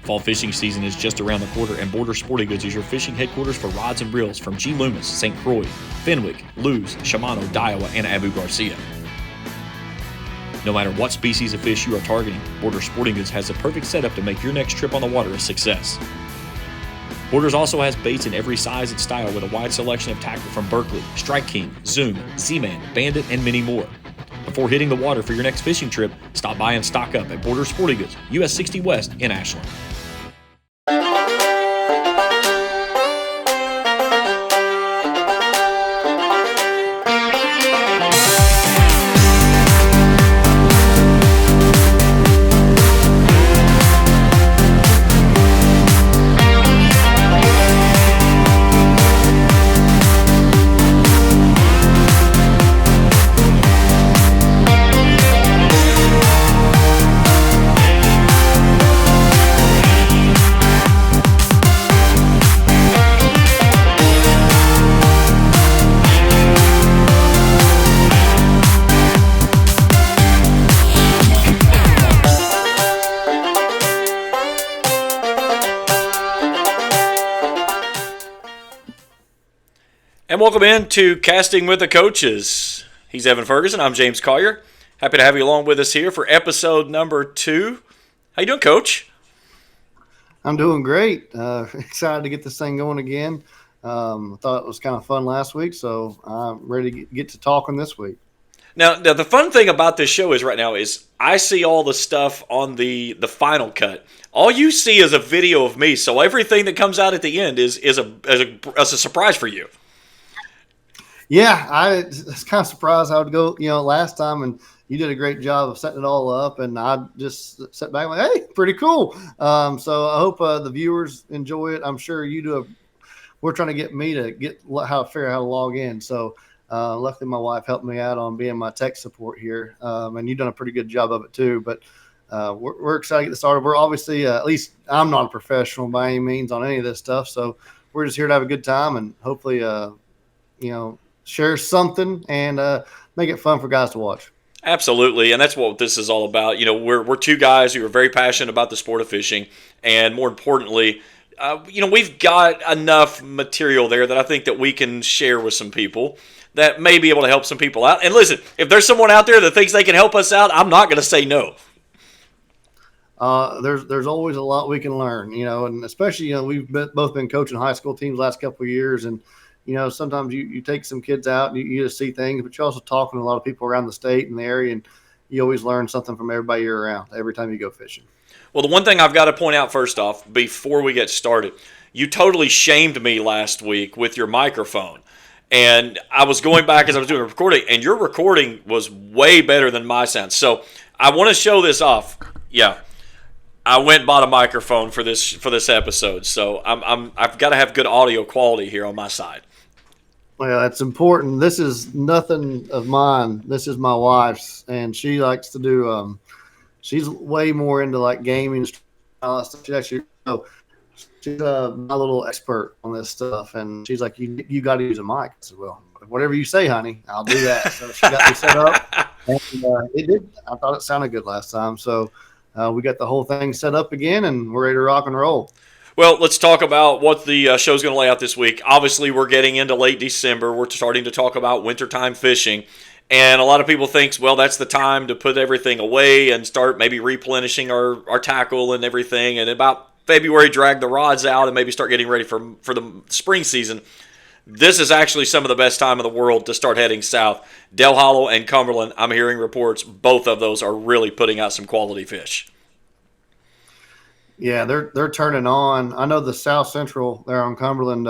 Fall fishing season is just around the corner, and Border Sporting Goods is your fishing headquarters for rods and reels from G. Loomis, St. Croix, Fenwick, Lewes, Shimano, Daiwa, and Abu Garcia. No matter what species of fish you are targeting, Border Sporting Goods has the perfect setup to make your next trip on the water a success. Borders also has baits in every size and style with a wide selection of tackle from Berkley, Strike King, Zoom, Z-Man, Bandit, and many more. Before hitting the water for your next fishing trip, stop by and stock up at Border Sporting Goods, US 60 West in Ashland. And welcome into Casting with the Coaches. He's Evan Ferguson. I'm James Collier. Happy to have you along with us here for episode number 2. How you doing, Coach? I'm doing great. Excited to get this thing going again. Thought it was kind of fun last week, so I'm ready to get to talking this week. Now, the fun thing about this show is right now is I see all the stuff on the final cut. All you see is a video of me, so everything that comes out at the end is a surprise for you. Yeah, I was kind of surprised I would go, last time, and you did a great job of setting it all up, and I just sat back and went, hey, pretty cool. So I hope the viewers enjoy it. I'm sure you do. We're trying to get me to figure out how to log in. So luckily my wife helped me out on being my tech support here, and you've done a pretty good job of it too. But we're excited to get this started. We're obviously, at least I'm not a professional by any means on any of this stuff, so we're just here to have a good time and hopefully, share something and make it fun for guys to watch. Absolutely, and that's what this is all about. We're two guys who are very passionate about the sport of fishing, and more importantly, we've got enough material there that I think that we can share with some people that may be able to help some people out. And listen, if there's someone out there that thinks they can help us out, I'm not going to say no. There's always a lot we can learn, and especially, we've both been coaching high school teams the last couple of years, and sometimes you take some kids out and you just see things, but you're also talking to a lot of people around the state and the area, and you always learn something from everybody you're around every time you go fishing. Well, the one thing I've got to point out first off, before we get started, you totally shamed me last week with your microphone. And I was going back as I was doing a recording, and your recording was way better than my sound. So I want to show this off. Yeah. I went and bought a microphone for this episode. So I've got to have good audio quality here on my side. Well, that's important. This is nothing of mine. This is my wife's, and she likes to do. She's way more into like gaming. She actually, she's my little expert on this stuff, and she's like, "You got to use a mic." I said, "Well, whatever you say, honey, I'll do that." So she got me set up, and it did. I thought it sounded good last time, so we got the whole thing set up again, and we're ready to rock and roll. Well, let's talk about what the show's going to lay out this week. Obviously, we're getting into late December. We're starting to talk about wintertime fishing. And a lot of people think, well, that's the time to put everything away and start maybe replenishing our tackle and everything. And about February, drag the rods out and maybe start getting ready for the spring season. This is actually some of the best time in the world to start heading south. Dell Hollow and Cumberland, I'm hearing reports, both of those are really putting out some quality fish. Yeah, they're turning on. I know the South Central there on Cumberland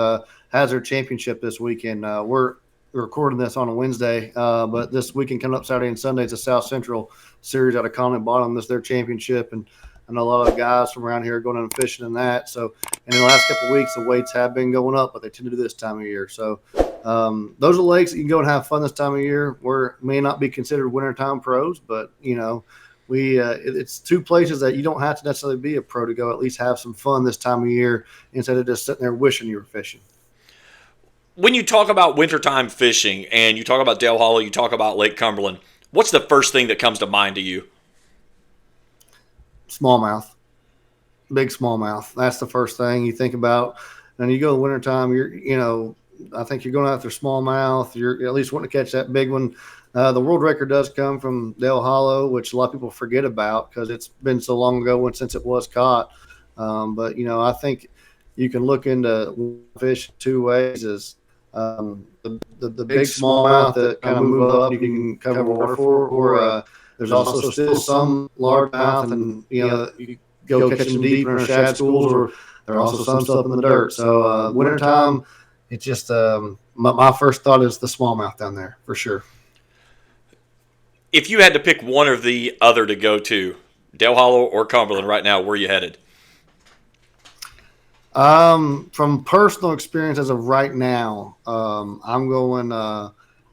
has their championship this weekend. We're recording this on a Wednesday, but this weekend coming up Saturday and Sunday is the South Central series out of Colony Bottom. This is their championship, and I know a lot of guys from around here are going and fishing in that. So, and in the last couple of weeks, the weights have been going up, but they tend to do this time of year. So, those are lakes that you can go and have fun this time of year. We may not be considered wintertime pros, but it's two places that you don't have to necessarily be a pro to go at least have some fun this time of year instead of just sitting there wishing you were fishing. When you talk about wintertime fishing and you talk about Dale Hollow, you talk about Lake Cumberland, what's the first thing that comes to mind to you? Smallmouth. big smallmouth. That's the first thing you think about. And you go wintertime, I think you're going after smallmouth. You're at least wanting to catch that big one. The world record does come from Dale Hollow, which a lot of people forget about because it's been so long ago since it was caught. But I think you can look into fish two ways: is the big smallmouth that kind of move up, you can cover water for, or there's also still some largemouth, and you go catch them deep in our shad schools, or there are also some stuff in the dirt. So wintertime, it's just my first thought is the smallmouth down there for sure. If you had to pick one or the other to go to, Dale Hollow or Cumberland right now, where are you headed? From personal experience as of right now, I'm going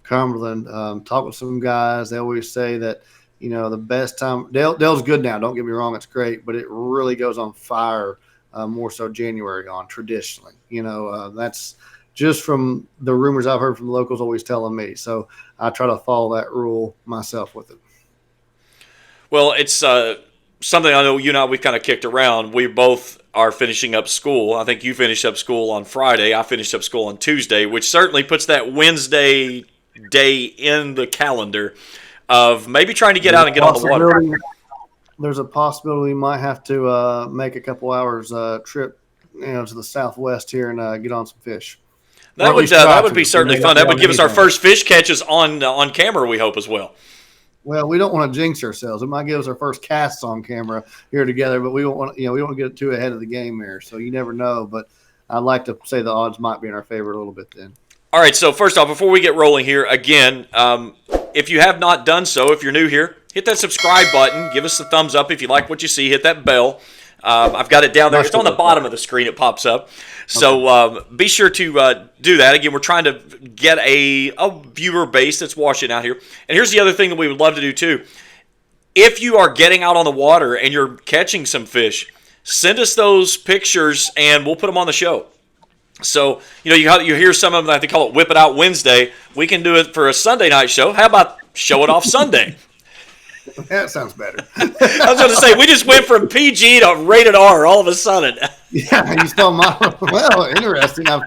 Cumberland. Talk with some guys. They always say that the best time Dale's good now. Don't get me wrong, it's great, but it really goes on fire more so January on traditionally. That's just from the rumors I've heard from the locals always telling me. So I try to follow that rule myself with it. Well, it's something I know you and I, we've kind of kicked around. We both are finishing up school. I think you finished up school on Friday. I finished up school on Tuesday, which certainly puts that Wednesday day in the calendar of maybe trying to get out and get on the water. There's a possibility we might have to make a couple hours trip to the southwest here and get on some fish. That would be certainly fun. That would give us our first fish catches on camera, we hope, as well. Well, we don't want to jinx ourselves. It might give us our first casts on camera here together, but we don't want to get too ahead of the game here. So you never know. But I'd like to say the odds might be in our favor a little bit then. All right. So first off, before we get rolling here, again, if you have not done so, if you're new here, hit that subscribe button. Give us a thumbs up if you like what you see. Hit that bell. I've got it down there. It's on the bottom of the screen. It pops up. So be sure to do that. Again, we're trying to get a viewer base that's watching out here. And here's the other thing that we would love to do too. If you are getting out on the water and you're catching some fish, send us those pictures and we'll put them on the show. So, you hear some of them, they call it Whip It Out Wednesday. We can do it for a Sunday night show. How about Show It Off Sunday? That sounds better. I was going to say, we just went from PG to rated R all of a sudden. Yeah, you stole my. Well, interesting. And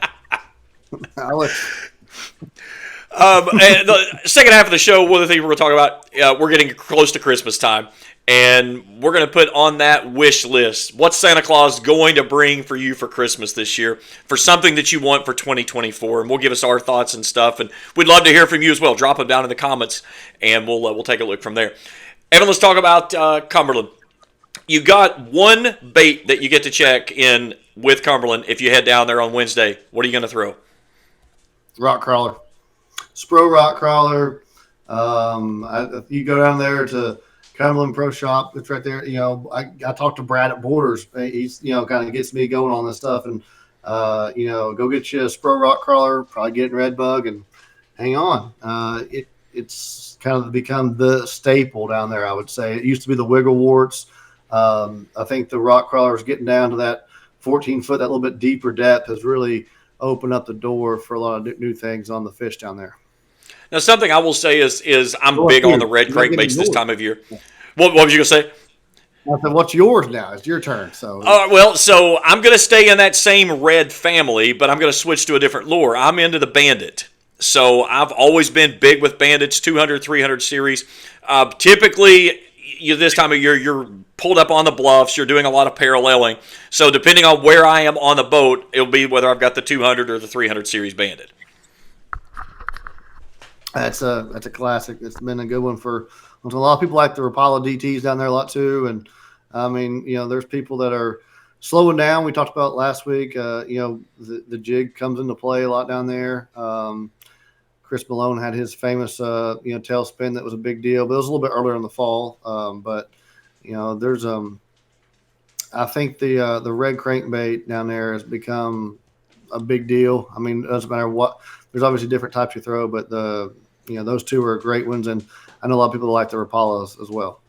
the second half of the show, one of the things we're going to talk about, we're getting close to Christmas time, and we're going to put on that wish list. What's Santa Claus going to bring for you for Christmas this year, for something that you want for 2024? And we'll give us our thoughts and stuff, and we'd love to hear from you as well. Drop them down in the comments, and we'll take a look from there. Evan, let's talk about Cumberland. You got one bait that you get to check in with Cumberland if you head down there on Wednesday. What are you going to throw? Rock crawler. Spro rock crawler. You go down there to Cumberland Pro Shop. It's right there. I talked to Brad at Borders. He's, kind of gets me going on this stuff. And, go get you a Spro rock crawler, probably get red bug, and hang on. It's kind of become the staple down there, I would say. It used to be the wiggle warts. I think the rock crawlers getting down to that 14-foot, that little bit deeper depth has really opened up the door for a lot of new things on the fish down there. Now, something I will say is I'm big on the red crankbaits this time of year. What was you going to say? I said, what's yours now? It's your turn. So so I'm going to stay in that same red family, but I'm going to switch to a different lure. I'm into the Bandit. So I've always been big with Bandits, 200, 300 series. Typically, this time of year, you're pulled up on the bluffs. You're doing a lot of paralleling. So depending on where I am on the boat, it'll be whether I've got the 200 or the 300 series Bandit. That's a classic. It's been a good one for a lot of people. Like the Rapala DTs down there a lot too. And I mean, there's people that are slowing down. We talked about last week. The jig comes into play a lot down there. Chris Malone had his famous tail spin that was a big deal, but it was a little bit earlier in the fall. But there's I think the red crankbait down there has become a big deal. I mean, it doesn't matter what. There's obviously different types you throw, but those two are great ones, and I know a lot of people like the Rapalas as well.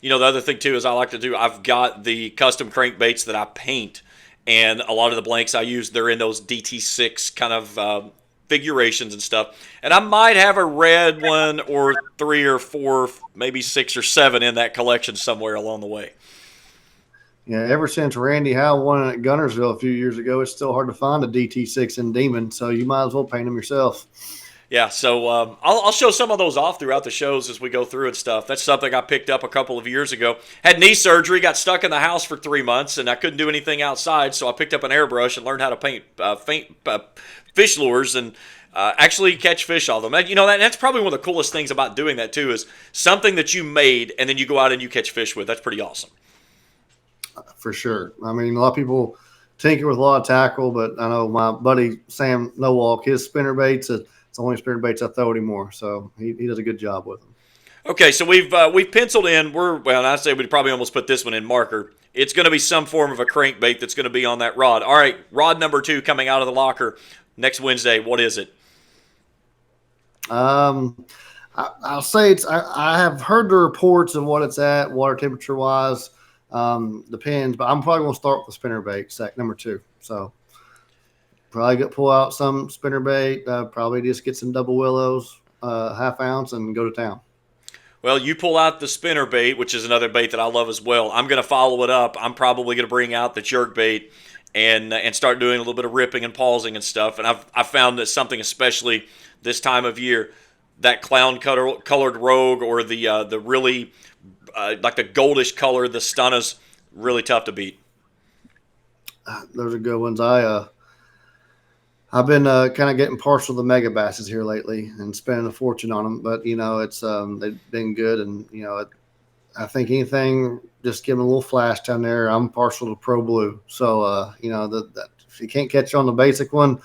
The other thing too is I've got the custom crankbaits that I paint, and a lot of the blanks I use, they're in those DT6 kind of figurations and stuff. And I might have a red one or 3 or 4, maybe 6 or 7 in that collection somewhere along the way. Yeah, ever since Randy Howe won at Gunnersville a few years ago, it's still hard to find a DT6 in Demon, so you might as well paint them yourself. Yeah, so I'll show some of those off throughout the shows as we go through and stuff. That's something I picked up a couple of years ago. Had knee surgery, got stuck in the house for 3 months, and I couldn't do anything outside, so I picked up an airbrush and learned how to paint fish lures and actually catch fish off them. That's probably one of the coolest things about doing that too is something that you made and then you go out and you catch fish with. That's pretty awesome. For sure. I mean, a lot of people tinker with a lot of tackle, but I know my buddy Sam Nowalk, his spinner baits, it's the only spinner baits I throw anymore. So he does a good job with them. Okay, so we've penciled in. I say we'd probably almost put this one in marker. It's going to be some form of a crankbait that's going to be on that rod. All right, rod number 2 coming out of the locker next Wednesday. What is it? I'll say I have heard the reports of what it's at, water temperature wise. Depends, but I'm probably gonna start with the spinner bait, sack number 2. So probably pull out some spinner bait. Probably just get some double willows, half ounce, and go to town. Well, you pull out the spinner bait, which is another bait that I love as well. I'm going to follow it up. I'm probably going to bring out the jerk bait and start doing a little bit of ripping and pausing and stuff. And I've found that something, especially this time of year, that clown colored rogue or the really like the goldish color, the stunna's really tough to beat. Those are good ones. I've been kind of getting partial to the mega basses here lately and spending a fortune on them, but it's they've been good, and I think anything just give them a little flash down there. I'm partial to Pro Blue, so if you can't catch on the basic one,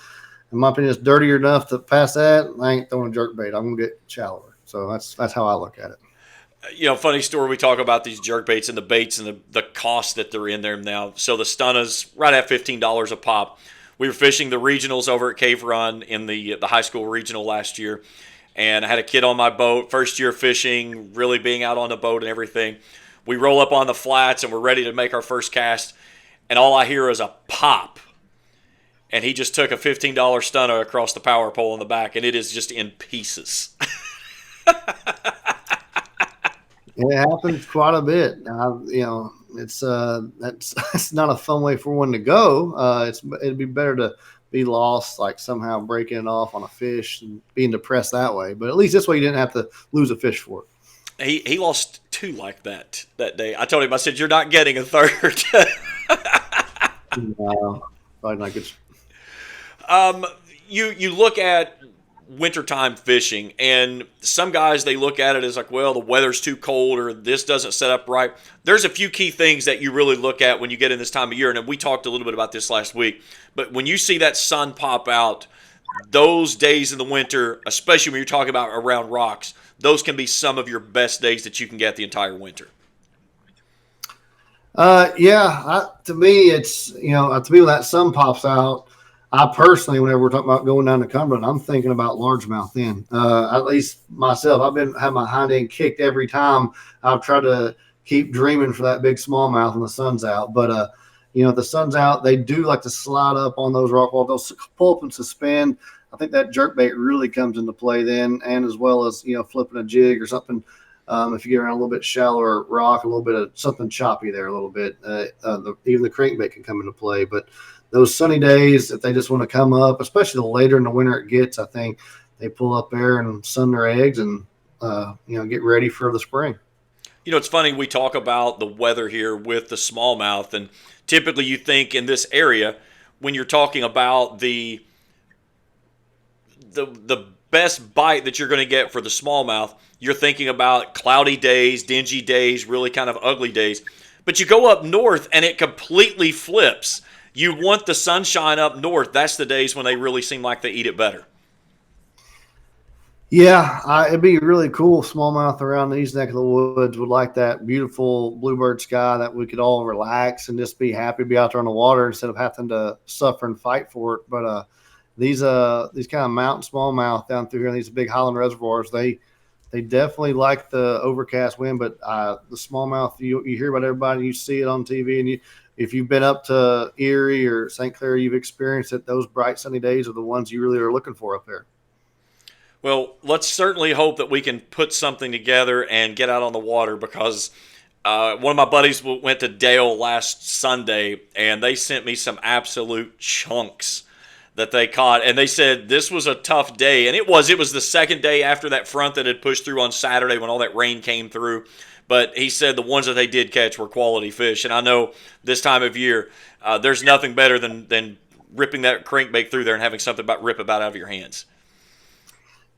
in my opinion, it's dirty enough to pass that. I ain't throwing a jerk bait. I'm gonna get shallower. So that's how I look at it. Funny story. We talk about these jerk baits and the baits and the cost that they're in there now. So the stunna's right at $15 a pop. We were fishing the regionals over at Cave Run in the high school regional last year, and I had a kid on my boat, first year fishing, really being out on the boat and everything. We roll up on the flats and we're ready to make our first cast, and all I hear is a pop. And he just took a $15 stunner across the power pole in the back, and it is just in pieces. It happens quite a bit. It's not a fun way for one to go. It'd be better to be lost, like somehow breaking it off on a fish and being depressed that way. But at least this way you didn't have to lose a fish for it. He lost 2 like that day. I told him, I said, you're not getting a third. No, probably not good. You look at wintertime fishing, and some guys, they look at it as like, well, the weather's too cold or this doesn't set up right. There's a few key things that you really look at when you get in this time of year, and we talked a little bit about this last week, but when you see that sun pop out, those days in the winter, especially when you're talking about around rocks, those can be some of your best days that you can get the entire winter. To me, it's, to me, when that sun pops out, I personally, whenever we're talking about going down to Cumberland, I'm thinking about largemouth then. At least myself, I've been having my hind end kicked every time I've tried to keep dreaming for that big smallmouth when the sun's out. But, if the sun's out, they do like to slide up on those rock walls. They'll pull up and suspend. I think that jerkbait really comes into play then, and as well as, flipping a jig or something. If you get around a little bit shallower rock, a little bit of something choppy there a little bit, even the crankbait can come into play. But those sunny days, if they just want to come up, especially the later in the winter it gets, I think they pull up there and sun their eggs and, get ready for the spring. It's funny, we talk about the weather here with the smallmouth, and typically you think in this area, when you're talking about the best bite that you're going to get for the smallmouth, you're thinking about cloudy days, dingy days, really kind of ugly days. But you go up north and it completely flips. You want the sunshine up north. That's the days when they really seem like they eat it better. Yeah, it'd be really cool. Smallmouth around these neck of the woods would like that beautiful bluebird sky that we could all relax and just be happy to be out there on the water instead of having to suffer and fight for it. But these kind of mountain smallmouth down through here in these big highland reservoirs, they definitely like the overcast wind. But the smallmouth, you hear about everybody, you see it on TV, and if you've been up to Erie or St. Clair, you've experienced it. Those bright sunny days are the ones you really are looking for up there. Well, let's certainly hope that we can put something together and get out on the water, because One of my buddies went to Dale last Sunday, and they sent me some absolute chunks that they caught, and they said this was a tough day, and it was. It was the second day after that front that had pushed through on Saturday when all that rain came through. But he said the ones that they did catch were quality fish, and I know this time of year, there's nothing better than ripping that crankbait through there and having something about rip about out of your hands.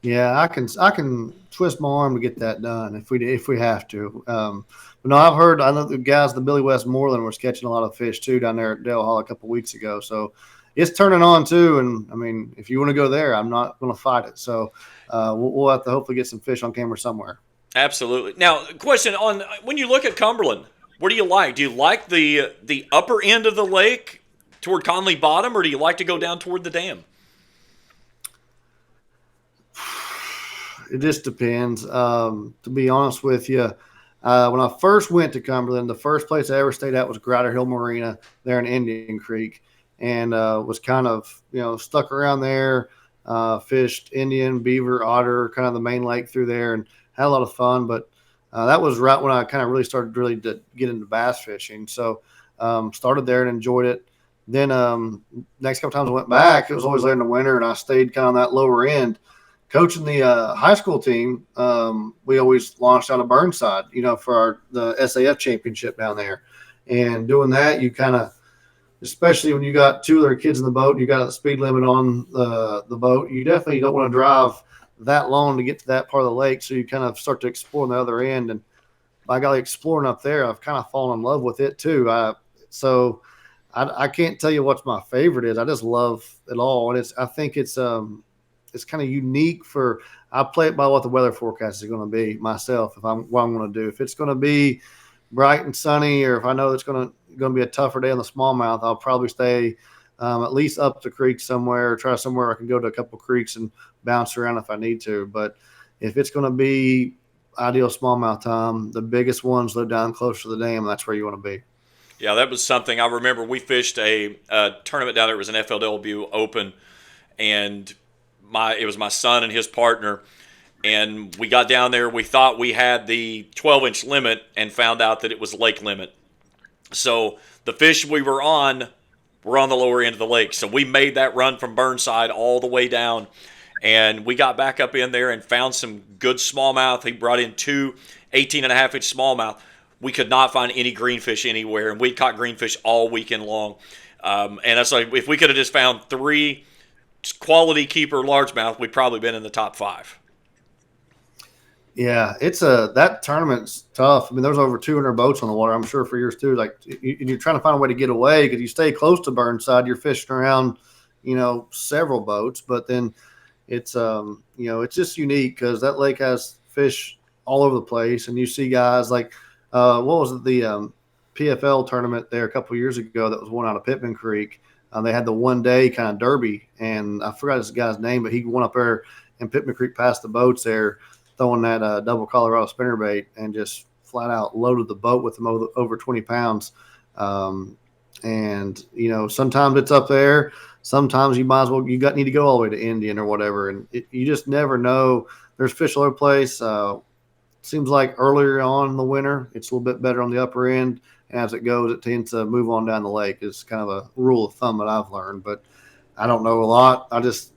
Yeah, I can twist my arm to get that done if we have to. But no, I know the guys, the Billy Westmoreland was catching a lot of fish too down there at Dale Hall a couple weeks ago. So it's turning on too. And I mean, if you want to go there, I'm not going to fight it. So we'll have to hopefully get some fish on camera somewhere. Absolutely. Now, question on when you look at Cumberland, what do you like? Do you like the upper end of the lake toward Conley Bottom, or do you like to go down toward the dam? It just depends. To be honest with you, when I first went to Cumberland, the first place I ever stayed at was Grider Hill Marina there in Indian Creek, and was kind of stuck around there, fished Indian, beaver, otter, kind of the main lake through there, and had a lot of fun. But that was right when I kind of really started to get into bass fishing. So started there and enjoyed it. Then next couple times I went back, it was always there in the winter, and I stayed kind of that lower end coaching the high school team. We always launched out of Burnside, for the SAF championship down there. And doing that, you kind of, especially when you got two other kids in the boat, you got a speed limit on the boat. You definitely don't want to drive that long to get to that part of the lake. So you kind of start to explore on the other end. And by golly, exploring up there, I've kind of fallen in love with it too. I can't tell you what my favorite is. I just love it all. And I think it's kind of unique I play it by what the weather forecast is going to be myself. If what I'm going to do, if it's going to be bright and sunny, or if I know it's going to be a tougher day on the smallmouth, I'll probably stay at least up the creek somewhere, or try somewhere I can go to a couple creeks and bounce around if I need to. But if it's going to be ideal smallmouth time, the biggest ones live down close to the dam. That's where you want to be. Yeah, that was something I remember. We fished a tournament down there. It was an FLW Open, and it was my son and his partner, and we got down there. We thought we had the 12-inch limit and found out that it was lake limit. So the fish we were on the lower end of the lake. So we made that run from Burnside all the way down, and we got back up in there and found some good smallmouth. He brought in two 18.5-inch smallmouth. We could not find any greenfish anywhere, and we caught greenfish all weekend long. And I like, if we could have just found three quality keeper largemouth, we've probably been in the top 5. Yeah, that tournament's tough. I mean, there's over 200 boats on the water. I'm sure for yours too. Like you're trying to find a way to get away because you stay close to Burnside. You're fishing around, several boats, but then it's it's just unique because that lake has fish all over the place, and you see guys like what was it, the PFL tournament there a couple of years ago that was won out of Pittman Creek. They had the one-day kind of derby, and I forgot this guy's name, but he went up there in Pittman Creek past the boats there, throwing that double Colorado spinnerbait, and just flat out loaded the boat with them over 20 pounds. And sometimes it's up there. Sometimes you might as well need to go all the way to Indian or whatever, and you just never know. There's fish all over the place. Seems like earlier on in the winter, it's a little bit better on the upper end. As it goes, it tends to move on down the lake. Is kind of a rule of thumb that I've learned, but I don't know a lot.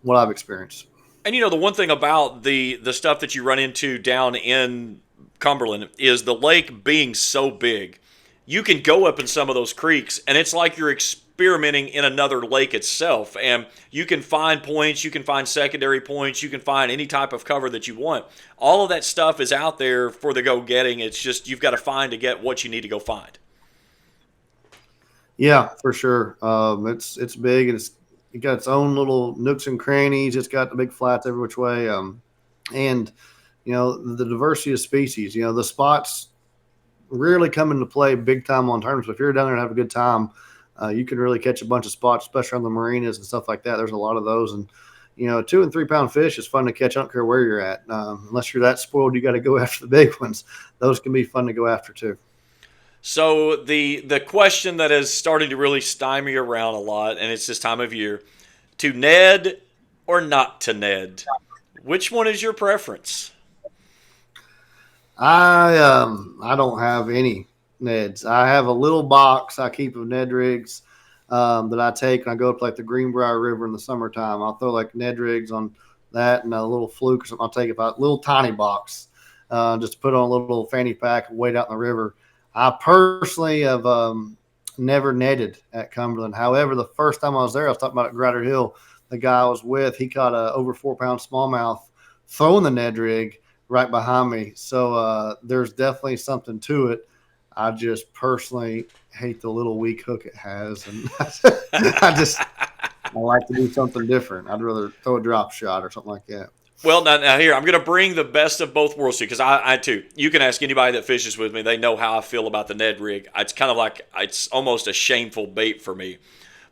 What I've experienced. And the one thing about the stuff that you run into down in Cumberland is the lake being so big. You can go up in some of those creeks, and it's like you're experimenting in another lake itself. And you can find points, you can find secondary points, you can find any type of cover that you want. All of that stuff is out there for the go-getting. It's just you've got to find to get what you need to go find. Yeah, for sure. It's big, and it got its own little nooks and crannies. It's got the big flats every which way. And the diversity of species. The spots rarely come into play big time on tournaments. But if you're down there and have a good time, you can really catch a bunch of spots, especially on the marinas and stuff like that. There's a lot of those, and 2 and 3 pound fish is fun to catch. I don't care where you're at, unless you're that spoiled. You got to go after the big ones. Those can be fun to go after too. So the question that is starting to really stymie around a lot, and it's this time of year, to Ned or not to Ned, which one is your preference? I don't have any Neds. I have a little box I keep of Ned rigs that I take and I go up like the Greenbrier River in the summertime. I'll throw like Ned rigs on that and a little fluke or something. I'll take a little tiny box just to put on a little fanny pack and wade out in the river. I personally have never netted at Cumberland. However, the first time I was there, I was talking about at Grider Hill. The guy I was with, he caught a over 4 pound smallmouth throwing the Ned rig right behind me. So there's definitely something to it. I just personally hate the little weak hook it has, and I like to do something different. I'd rather throw a drop shot or something like that. Well, now here, I'm going to bring the best of both worlds to you because I too. You can ask anybody that fishes with me; they know how I feel about the Ned rig. It's kind of like it's almost a shameful bait for me.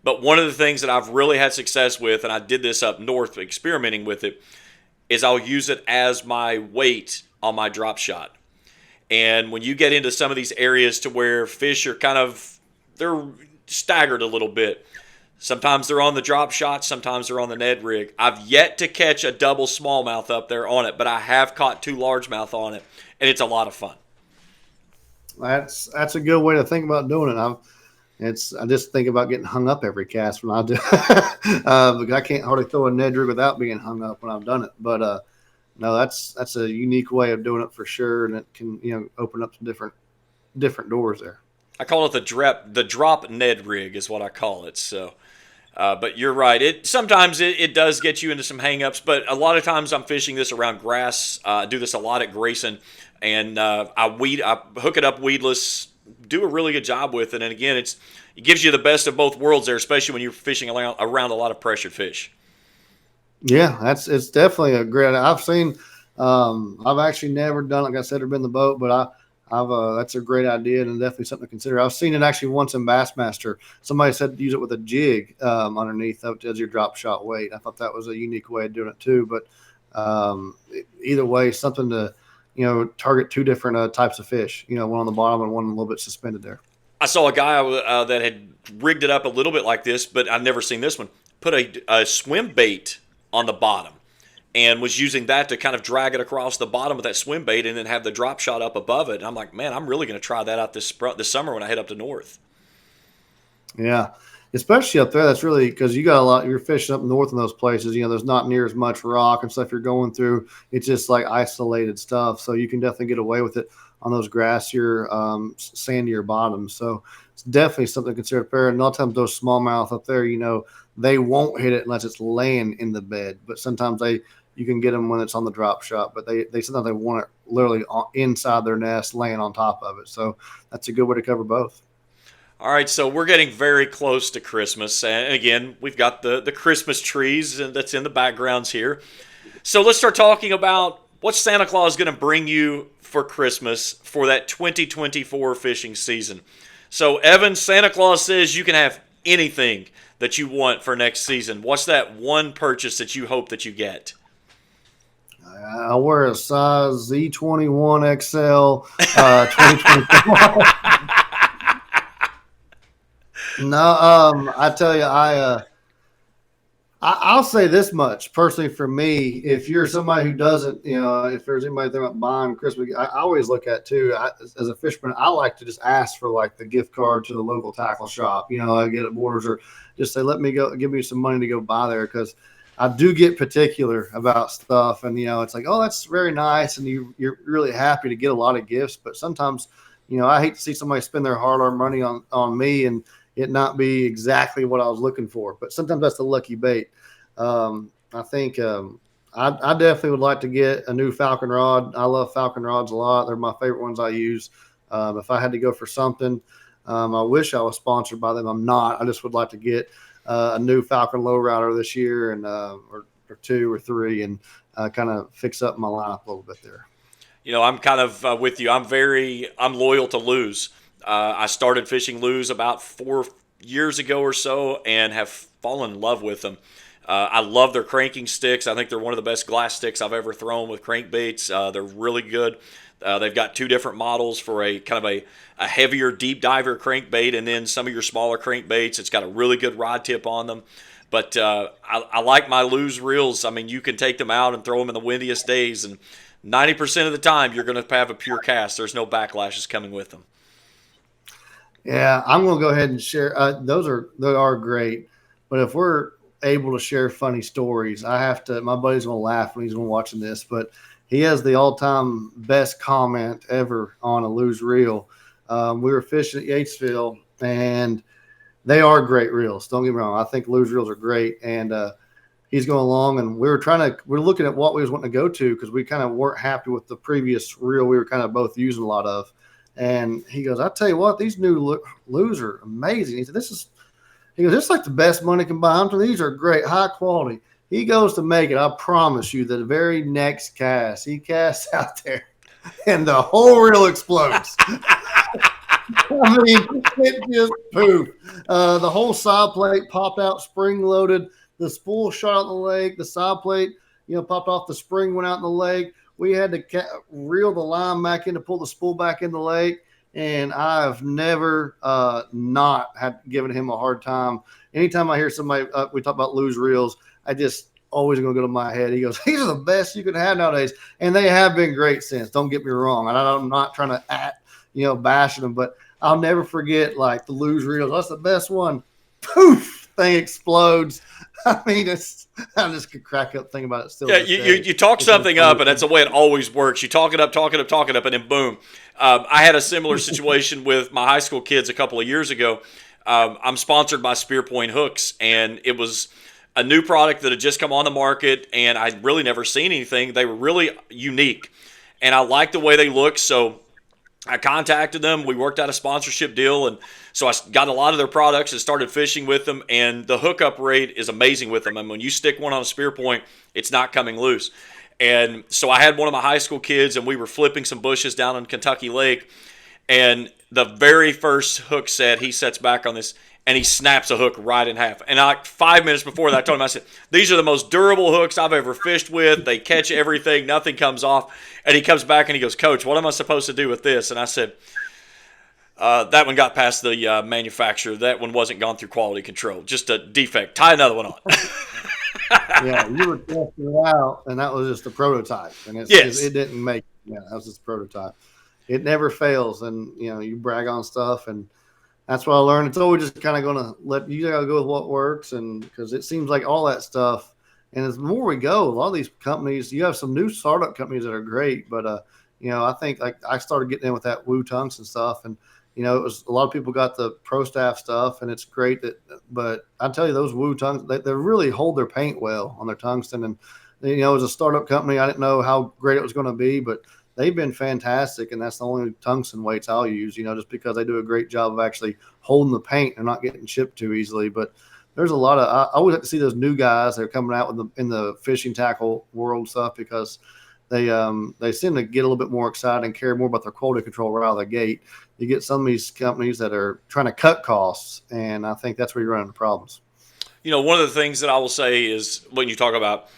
But one of the things that I've really had success with, and I did this up north experimenting with it, is I'll use it as my weight on my drop shot. And when you get into some of these areas to where fish are they're staggered a little bit. Sometimes they're on the drop shot, sometimes they're on the Ned rig. I've yet to catch a double smallmouth up there on it, but I have caught two largemouth on it, and it's a lot of fun. That's a good way to think about doing it. I just think about getting hung up every cast when I do, because I can't hardly throw a Ned rig without being hung up when I've done it. But no, that's a unique way of doing it for sure, and it can open up some different doors there. I call it the drop Ned rig is what I call it. So. But you're right. Sometimes it does get you into some hangups, but a lot of times I'm fishing this around grass. I do this a lot at Grayson, and I hook it up weedless, do a really good job with it. And again, it gives you the best of both worlds there, especially when you're fishing around a lot of pressured fish. Yeah, it's definitely a great. I've actually never done, like I said, or been in the boat, but that's a great idea and definitely something to consider. I've seen it actually once in Bassmaster. Somebody said to use it with a jig underneath as your drop shot weight. I thought that was a unique way of doing it too. But either way, something to target two different types of fish. One on the bottom and one a little bit suspended there. I saw a guy that had rigged it up a little bit like this, but I've never seen this one. Put a swim bait on the bottom and was using that to kind of drag it across the bottom of that swim bait and then have the drop shot up above it. And I'm like, man, I'm really going to try that out this summer when I head up to north. Yeah, especially up there. That's really because you got you're fishing up north in those places. There's not near as much rock and stuff you're going through. It's just like isolated stuff. So you can definitely get away with it on those grassier, sandier bottoms. So it's definitely something to consider fair. And a lot of times those smallmouth up there, they won't hit it unless it's laying in the bed. But sometimes you can get them when it's on the drop shot, but they sometimes they want it literally inside their nest, laying on top of it. So that's a good way to cover both. All right, so we're getting very close to Christmas, and again, we've got the Christmas trees that's in the backgrounds here. So let's start talking about what Santa Claus is going to bring you for Christmas for that 2024 fishing season. So Evan, Santa Claus says you can have anything that you want for next season. What's that one purchase that you hope that you get? I wear a size Z21 XL 2024. No, I tell you, I'll say this much personally for me. If you're somebody who doesn't, if there's anybody thinking about buying Christmas, I always look at too. As a fisherman, I like to just ask for like the gift card to the local tackle shop. I get at Borders or just say, let me go, give me some money to go buy there because I do get particular about stuff, and it's like, oh, that's very nice, and you're really happy to get a lot of gifts. But sometimes, I hate to see somebody spend their hard-earned money on me and it not be exactly what I was looking for. But sometimes that's the lucky bait. I think I definitely would like to get a new Falcon rod. I love Falcon rods a lot. They're my favorite ones I use. If I had to go for something, I wish I was sponsored by them. I'm not. I just would like to get a new Falcon lowrider this year and or two or three and kind of fix up my lineup a little bit there. I'm kind of with you. I'm loyal to Lew's. I started fishing Lew's about 4 years ago or so and have fallen in love with them. I love their cranking sticks. I think they're one of the best glass sticks I've ever thrown with crankbaits. They're really good. They've got two different models for a kind of a heavier deep diver crankbait and then some of your smaller crankbaits. It's got a really good rod tip on them. But I like my Lew's reels. I mean, you can take them out and throw them in the windiest days, and 90% of the time you're going to have a pure cast. There's no backlashes coming with them. Yeah, I'm gonna go ahead and share. They are great, but if we're able to share funny stories, I have to. My buddy's gonna laugh when he's gonna watching this, but he has the all-time best comment ever on a loose reel. We were fishing at Yatesville, and they are great reels. Don't get me wrong. I think loose reels are great, and he's going along, and we're looking at what we was wanting to go to because we kind of weren't happy with the previous reel we were kind of both using a lot of. And he goes, I tell you what, these new lures are amazing. He said, he goes, this is like the best money can buy. These are great, high quality. He goes to make it. I promise you, the very next cast, he casts out there, and the whole reel explodes. I mean, it just poof. The whole side plate popped out, spring loaded. The spool shot out in the lake. The side plate, popped off. The spring went out in the lake. We had to reel the line back in to pull the spool back in the lake. And I've never not had given him a hard time. Anytime I hear somebody, we talk about loose reels, I just always going to go to my head. He goes, these are the best you can have nowadays. And they have been great since. Don't get me wrong. And I'm not trying to bashing them, but I'll never forget like the luge reels. That's the best one. Poof, thing explodes. I mean, I just could crack up thinking about it still. Yeah, you talk something up, and that's the way it always works. You talk it up, and then boom. I had a similar situation with my high school kids a couple of years ago. I'm sponsored by Spear Point Hooks, and it was a new product that had just come on the market, and I'd really never seen anything. They were really unique, and I liked the way they looked, so I contacted them. We worked out a sponsorship deal, and so I got a lot of their products and started fishing with them, and the hookup rate is amazing with them. I mean, when you stick one on a spear point, it's not coming loose. And so I had one of my high school kids, and we were flipping some bushes down in Kentucky Lake, and the very first hook set, he sets back on this, and he snaps a hook right in half. And 5 minutes before that, I told him, I said, these are the most durable hooks I've ever fished with. They catch everything. Nothing comes off. And he comes back and he goes, Coach, what am I supposed to do with this? And I said, that one got past the manufacturer. That one wasn't gone through quality control. Just a defect. Tie another one on. Yeah, you were testing it out, and that was just a prototype. And it didn't make it. Yeah, that was just a prototype. It never fails. And, you brag on stuff, and that's what I learned. It's always just kind of going to let you got to go with what works, and because it seems like all that stuff. And as more we go, a lot of these companies, you have some new startup companies that are great, but I think like I started getting in with that Woo Tungsten stuff, and it was a lot of people got the Pro Staff stuff, and it's great but I tell you, those Woo Tungsten, they really hold their paint well on their tungsten, and as a startup company, I didn't know how great it was going to be, but they've been fantastic, and that's the only tungsten weights I'll use, just because they do a great job of actually holding the paint and not getting chipped too easily. But there's a lot of I always like to see those new guys that are coming out in the fishing tackle world stuff, because they seem to get a little bit more excited and care more about their quality control right out of the gate. You get some of these companies that are trying to cut costs, and I think that's where you run into problems. One of the things that I will say is when you talk about,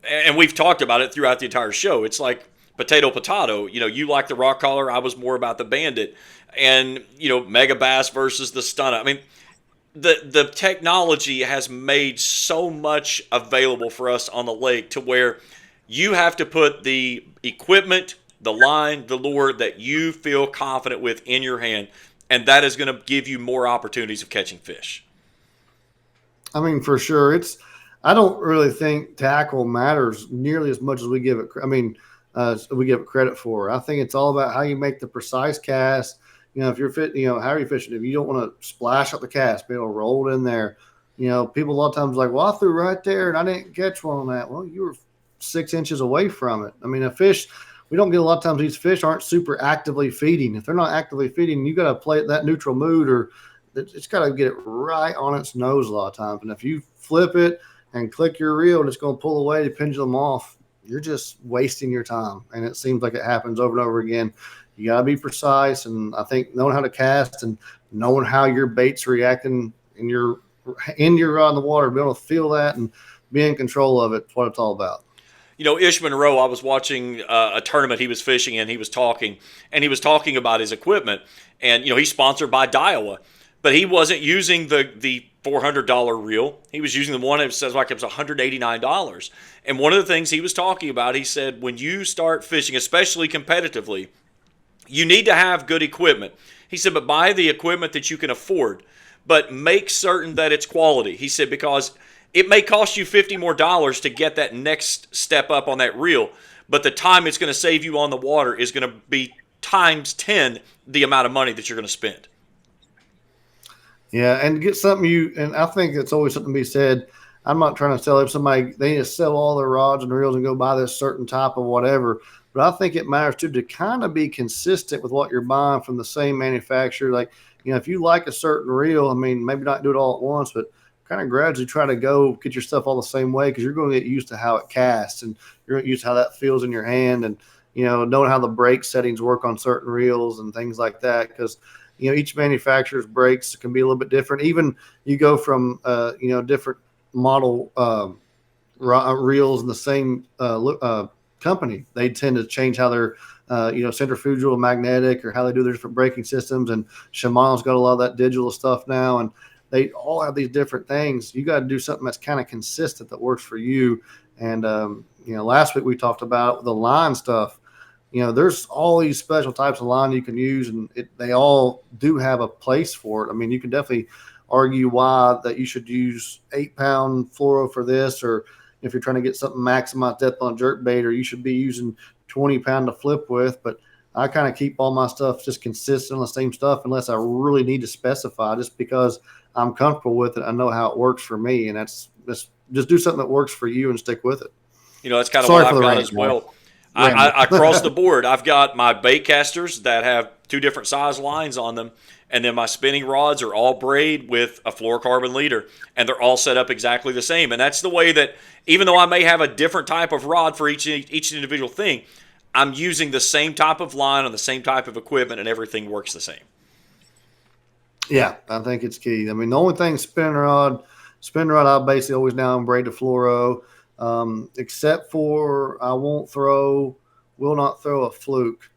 and we've talked about it throughout the entire show, it's like potato. You like the rock collar. I was more about the bandit, and mega bass versus the stunner. I mean, the technology has made so much available for us on the lake to where you have to put the equipment, the line, the lure that you feel confident with in your hand, and that is going to give you more opportunities of catching fish. I mean, for sure. I don't really think tackle matters nearly as much as we give it. We give it credit for. I think it's all about how you make the precise cast. If you're fit, how are you fishing? If you don't want to splash up the cast, be able to roll it in there. People a lot of times are like, well, I threw right there and I didn't catch one on that. Well, you were 6 inches away from it. I mean, a fish, we don't get a lot of times these fish aren't super actively feeding. If they're not actively feeding, you got to play that neutral mood, or it's got to get it right on its nose a lot of times. And if you flip it and click your reel and it's going to pull away the pendulum off, you're just wasting your time. And it seems like it happens over and over again. You got to be precise. And I think knowing how to cast and knowing how your bait's reacting in your rod in the water, be able to feel that and be in control of it, what it's all about. Ish Monroe, I was watching a tournament he was fishing in. He was talking about his equipment. And, he's sponsored by Daiwa. But he wasn't using the $400 reel. He was using the one that says like it was $189. And one of the things he was talking about, he said, when you start fishing, especially competitively, You need to have good equipment. He said, but buy the equipment that you can afford, but make certain that it's quality. He said, because it may cost you $50 more to get that next step up on that reel, but the time it's going to save you on the water is going to be times 10 the amount of money that you're going to spend. Yeah, and get something and I think it's always something to be said. I'm not trying to tell somebody they need to sell all their rods and reels and go buy this certain type of whatever. But I think it matters too to kind of be consistent with what you're buying from the same manufacturer. Like, if you like a certain reel, I mean, maybe not do it all at once, but kind of gradually try to go get your stuff all the same way, because you're going to get used to how it casts and you're going to get used to how that feels in your hand, and knowing how the brake settings work on certain reels and things like that, because each manufacturer's brakes can be a little bit different. Even you go from different model reels in the same company, they tend to change how they're centrifugal, magnetic, or how they do their different braking systems. And Shimano's got a lot of that digital stuff now, and they all have these different things. You got to do something that's kind of consistent that works for you. And last week we talked about the line stuff. There's all these special types of line you can use, and they all do have a place for it. I mean, you can definitely argue why that you should use 8-pound fluoro for this, or if you're trying to get something maximized depth on a jerk bait, or you should be using 20-pound to flip with. But I kind of keep all my stuff just consistent on the same stuff unless I really need to specify, just because I'm comfortable with it. I know how it works for me, and that's just do something that works for you and stick with it. That's kind of what I've got as well. I across the board, I've got my bait casters that have 2 different size lines on them, and then my spinning rods are all braid with a fluorocarbon leader, and they're all set up exactly the same. And that's the way that, even though I may have a different type of rod for each individual thing, I'm using the same type of line on the same type of equipment, and everything works the same. Yeah, I think it's key. I mean, the only thing spinning rod, I basically always now braid to fluoro. Except for I will not throw a fluke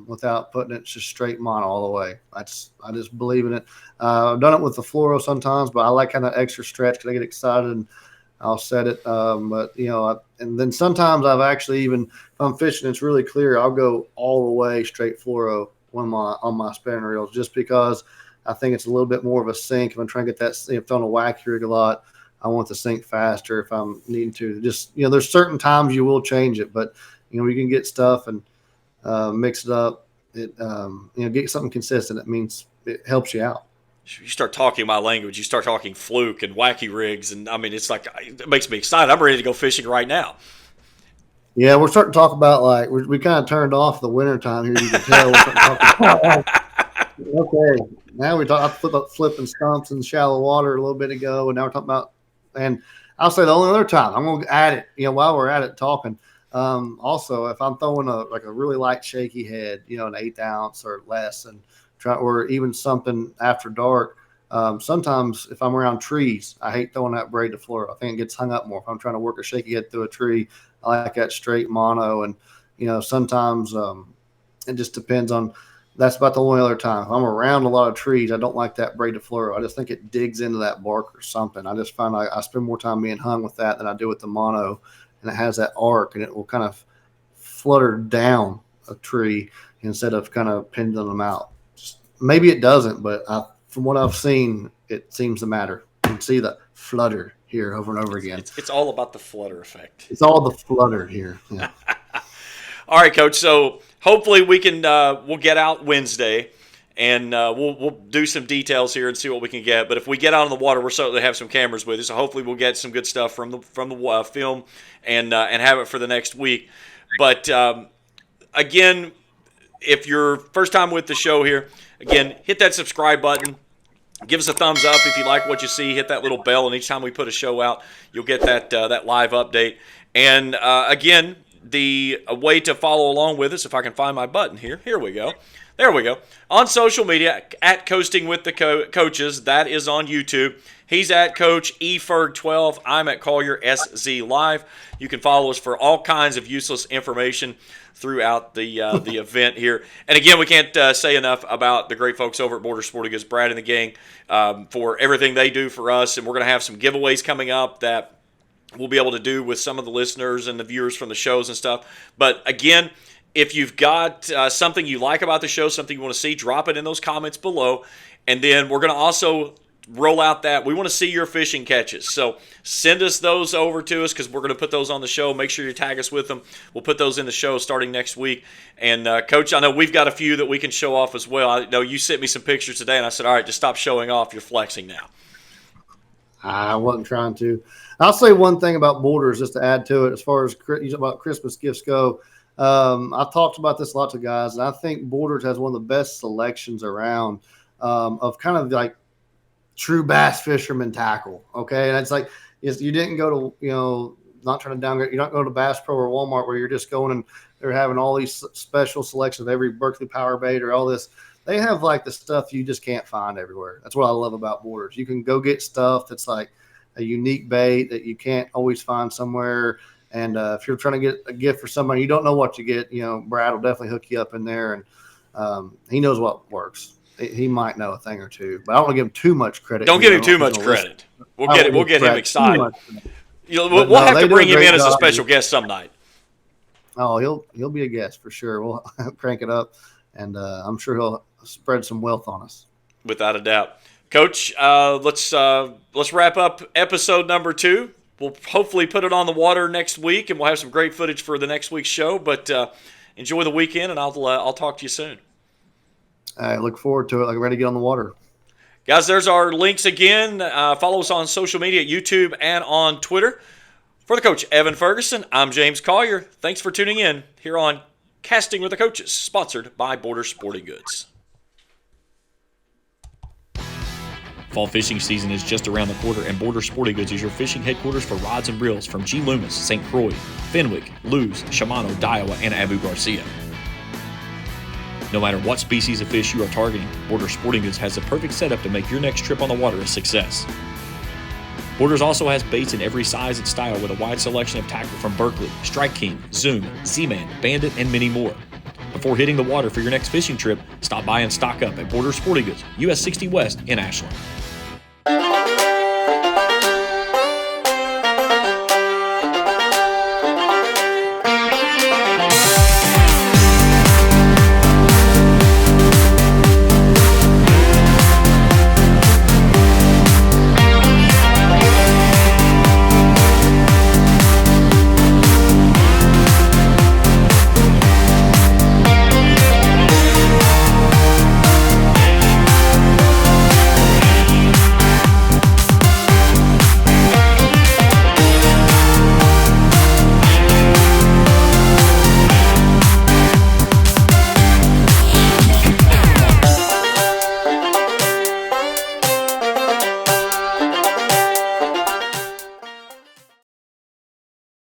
without putting it just straight mono all the way. I just believe in it. I've done it with the fluoro sometimes, but I like kind of extra stretch because I get excited and I'll set it. But and then sometimes I've actually, even if I'm fishing, it's really clear, I'll go all the way straight fluoro on my spinning reels, just because I think it's a little bit more of a sink. If I'm trying to get that, if on a wacky rig a lot, I want to sink faster if I'm needing to. Just, there's certain times you will change it, but, we can get stuff and mix it up. Get something consistent. It means it helps you out. You start talking my language. You start talking fluke and wacky rigs. And, I mean, it's like, it makes me excited. I'm ready to go fishing right now. Yeah, we're starting to talk about, like, we kind of turned off the wintertime here. You can tell. We're starting to talk about, okay, now we talked about flipping stumps in shallow water a little bit ago, and now we're talking about, and I'll say the only other time I'm going to add it, while we're at it talking. Also, if I'm throwing a really light shaky head, an 1/8 ounce or less, or even something after dark. Sometimes if I'm around trees, I hate throwing that braid to fluoro. I think it gets hung up more. If I'm trying to work a shaky head through a tree, I like that straight mono. And sometimes it just depends on. That's about the only other time. If I'm around a lot of trees, I don't like that braid to fluoro. I just think it digs into that bark or something. I just find I spend more time being hung with that than I do with the mono, and it has that arc, and it will kind of flutter down a tree instead of kind of pinning them out. Maybe it doesn't, but from what I've seen, it seems to matter. You can see the flutter here over and over again. It's all about the flutter effect. It's all the flutter here. Yeah. All right, Coach. So hopefully we can we'll get out Wednesday, and we'll do some details here and see what we can get. But if we get out on the water, we'll certainly have some cameras with us. So hopefully we'll get some good stuff from the film and have it for the next week. But again, if you're first time with the show here, again, hit that subscribe button. Give us a thumbs up if you like what you see. Hit that little bell, and each time we put a show out, you'll get that live update. And again, the way to follow along with us, if I can find my button here. Here we go. There we go. On social media, at Coasting with the Coaches. That is on YouTube. He's at Coach eFerg12. I'm at Collier SZ Live. You can follow us for all kinds of useless information throughout the event here. And again, we can't say enough about the great folks over at Border Sporting Goods, Brad and the gang, for everything they do for us. And we're going to have some giveaways coming up that we'll be able to do with some of the listeners and the viewers from the shows and stuff. But again, If you've got something you like about the show, something you want to see, drop it in those comments below. And then we're going to also roll out that we want to see your fishing catches. So send us those over to us because we're going to put those on the show. Make sure you tag us with them. We'll put those in the show starting next week. And Coach, I know we've got a few that we can show off as well. I know you sent me some pictures today, and I said, all right, just stop showing off. You're flexing now. I wasn't trying to. I'll say one thing about Borders just to add to it as far as about Christmas gifts go. I've talked about this a lot to guys, and I think Borders has one of the best selections around of kind of like true bass fisherman tackle. Okay. And it's like, you didn't go to, not trying to downgrade. You don't go to Bass Pro or Walmart where you're just going and they're having all these special selections of every Berkeley power bait or all this. They have like the stuff you just can't find everywhere. That's what I love about Borders. You can go get stuff that's like a unique bait that you can't always find somewhere. And if you're trying to get a gift for somebody, you don't know what you get, Brad will definitely hook you up in there. And he knows what works. He might know a thing or two, but I don't want to give him too much credit. Don't give him too much credit. We'll get him excited. We'll have to bring him in as a special guest some night. Oh, he'll be a guest for sure. We'll crank it up, and I'm sure he'll spread some wealth on us. Without a doubt. Coach, let's wrap up episode number 2. We'll hopefully put it on the water next week, and we'll have some great footage for the next week's show. But enjoy the weekend, and I'll talk to you soon. I look forward to it. Like, ready to get on the water. Guys, there's our links again. Follow us on social media, YouTube and on Twitter. For the coach, Evan Ferguson, I'm James Collier. Thanks for tuning in here on Casting with the Coaches, sponsored by Border Sporting Goods. Fall fishing season is just around the corner, and Border Sporting Goods is your fishing headquarters for rods and reels from G. Loomis, St. Croix, Fenwick, Lewes, Shimano, Daiwa, and Abu Garcia. No matter what species of fish you are targeting, Border Sporting Goods has the perfect setup to make your next trip on the water a success. Borders also has baits in every size and style with a wide selection of tackle from Berkeley, Strike King, Zoom, Z-Man, Bandit, and many more. Before hitting the water for your next fishing trip, stop by and stock up at Border Sporting Goods, US 60 West in Ashland.